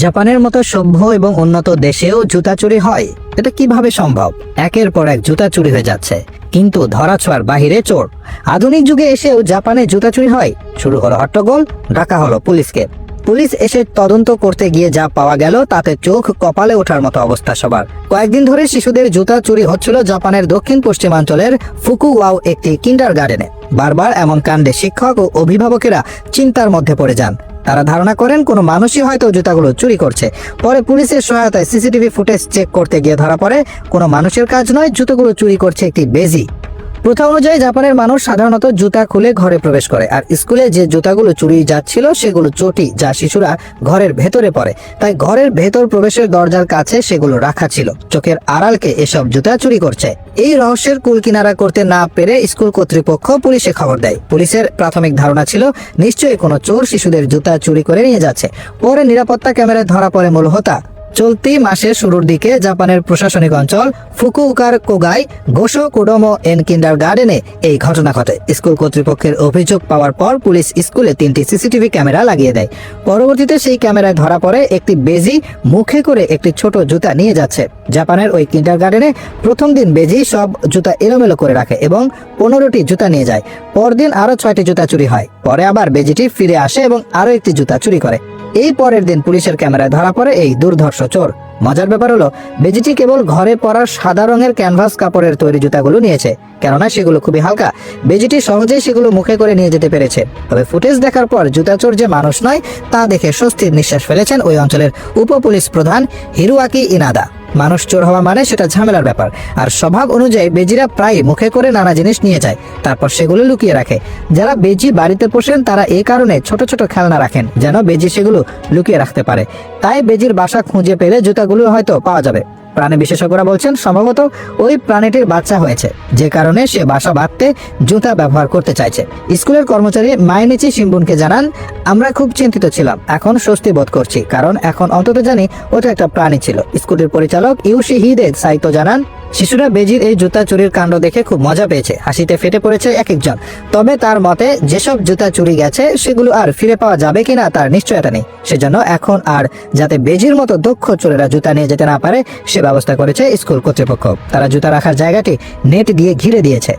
জাপানের মতো সভ্য এবং উন্নত দেশেও জুতা চুরি হয়, এটা কিভাবে সম্ভব? একের পর এক জুতা চুরি হয়ে যাচ্ছে, কিন্তু ধরাছোঁয়ার বাহিরে চোর। আধুনিক যুগে এসেও জাপানে জুতা চুরি হয়। শুরু হলো হট্টগোল, ডাকা হলো পুলিশকে। পুলিশ এসে তদন্ত করতে গিয়ে যা পাওয়া গেল তাতে চোখ কপালে ওঠার মতো অবস্থা সবার। কয়েকদিন ধরে শিশুদের জুতা চুরি হচ্ছিল জাপানের দক্ষিণ পশ্চিমাঞ্চলের ফুকুওয়াও একটি কিন্ডারগার্টেনে। বারবার এমন কাণ্ডে শিক্ষক ও অভিভাবকেরা চিন্তার মধ্যে পড়ে যান। তারা ধারণা করেন কোনো মানুষই হয়তো জুতাগুলো চুরি করছে। পরে পুলিশের সহায়তায় সিসিটিভি ফুটেজ চেক করতে গিয়ে ধরা পড়ে কোনো মানুষের কাজ নয়, জুতোগুলো চুরি করছে একটি বেজি। প্রথা অনুযায়ী জাপানের মানুষ সাধারণত জুতা খুলে ঘরে প্রবেশ করে, আর স্কুলে যে জুতাগুলো চুরি যাচ্ছিল সেগুলো চটি, যা শিশুরা ঘরের ভেতরে পড়ে। তাই ঘরের ভেতর প্রবেশের দরজার কাছে সেগুলো রাখা ছিল। চোখের আড়ালকে এসব জুতা চুরি করছে। এই রহস্যের কুল কিনারা করতে না পেরে স্কুল কর্তৃপক্ষ পুলিশে খবর দেয়। পুলিশের প্রাথমিক ধারণা ছিল নিশ্চয়ই কোনো চোর শিশুদের জুতা চুরি করে নিয়ে যাচ্ছে। পরে নিরাপত্তা ক্যামেরায় ধরা পড়ে মূল হোতা। চলতি মাসের শুরুর দিকে জাপানের প্রশাসনিক অঞ্চল ফুকুওকার কোগাই গোশো কোডোমো এন কিন্ডারগার্টেনে এই ঘটনা ঘটে। স্কুল কর্তৃপক্ষের অভিযোগ পাওয়ার পর পুলিশ স্কুলে 3টি সিসিটিভি ক্যামেরা লাগিয়ে দেয়। পরবর্তীতে সেই ক্যামেরায় ধরা পড়ে একটি বেজি মুখে করে একটি ছোট জুতা নিয়ে যাচ্ছে। জাপানের ওই কিন্ডারগার্টেনে প্রথম দিন বেজি সব জুতা এলোমেলো করে রাখে এবং 15টি জুতা নিয়ে যায়। পরদিন আরো 6টি জুতা চুরি হয়। পরে আবার বেজিটি ফিরে আসে এবং আরো একটি জুতা চুরি করে। এই পরের দিন পুলিশের ক্যামেরায় ধরা পড়ে এই দুর্ধর্ষ চোর। মজার ব্যাপার হলো, বেজিটি কেবল ঘরে পরার সাদা রঙের ক্যানভাস কাপড়ের তৈরি জুতাগুলো নিয়েছে, কেননা সেগুলো খুবই হালকা। বেজিটি সহজেই সেগুলো মুখে করে নিয়ে যেতে পেরেছে। তবে ফুটেজ দেখার পর জুতা চোর যে মানুষ নয় তা দেখে স্বস্তির নিঃশ্বাস ফেলেছেন ওই অঞ্চলের উপ পুলিশ প্রধান হিরুয়াকি ইনাদা। মানুষ চোর হওয়া মানে সেটা ঝামেলার ব্যাপার, আর স্বভাব অনুযায়ী বেজিরা প্রায় মুখে করে নানা জিনিস নিয়ে যায়, তারপর সেগুলো লুকিয়ে রাখে। যারা বেজি বাড়িতে পোষেন তারা এই কারণে ছোট ছোট খেলনা রাখেন, যেন বেজি সেগুলো লুকিয়ে রাখতে পারে। তাই বেজির বাসা খুঁজে পেলে জুতাগুলো হয়তো পাওয়া যাবে। প্রাণী বিশেষজ্ঞরা বলছেন সম্ভবত ওই প্রাণীটির বাচ্চা হয়েছে, যে কারণে সে বাসা বাঁধতে জুতা ব্যবহার করতে চাইছে। স্কুলের কর্মচারী মাইনিচি শিম্বুনকে জানান, আমরা খুব চিন্তিত ছিলাম, এখন স্বস্তি বোধ করছি, কারণ এখন অন্তত জানি ওটা একটা প্রাণী ছিল। স্কুলের পরিচালক ইউশিহিদে সাইতো জানান, শিশুরা বেজির এই জুতা চুরির কাণ্ড দেখে খুব মজা পেয়েছে, হাসিতে ফেটে পড়েছে এক একজন। তবে তার মতে যেসব জুতা চুরি গেছে সেগুলো আর ফিরে পাওয়া যাবে কিনা তার নিশ্চয়তা নেই। সেজন্য এখন আর যাতে বেজির মতো দক্ষ চোরেরা জুতা নিয়ে যেতে না পারে সে ব্যবস্থা করেছে স্কুল কর্তৃপক্ষ। তারা জুতা রাখার জায়গাটি নেট দিয়ে ঘিরে দিয়েছে।